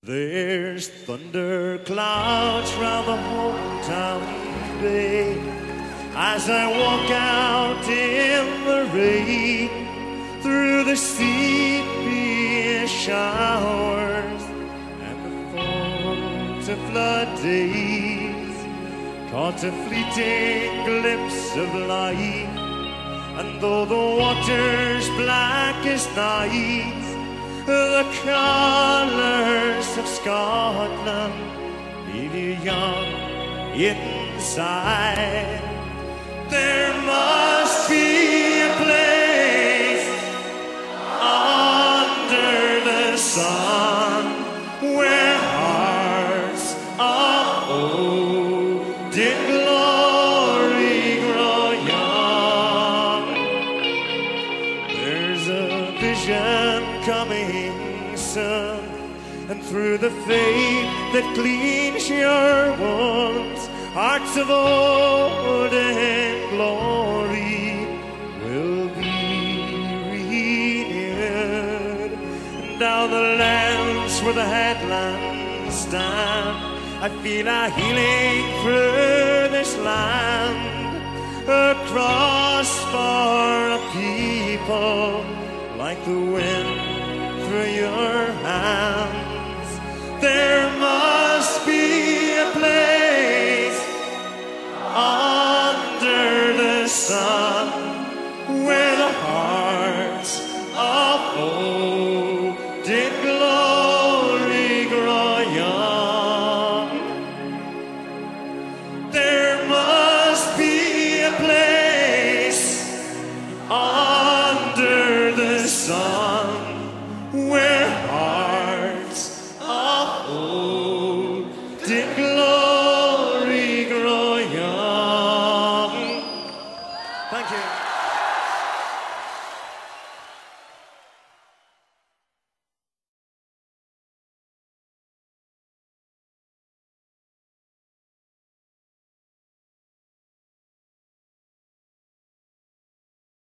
There's thunder clouds round the hometown bay as I walk out in the rain through the sleepy showers and the fogs of flood days. Caught a fleeting glimpse of life, and though the water's black as night, the colours of Scotland leave you young inside. There must be a place under the sun where hearts of old in glory grow young. There's a vision coming soon, and through the faith that cleans your wounds, hearts of old in glory will be renewed. And down the lands where the headlands stand, I feel a healing through this land, across for a people like the wind through your hands. There must be a place under the sun where the hearts of old in glory grow young. There must be a place under the sun where hearts of old in glory grow young. Thank you.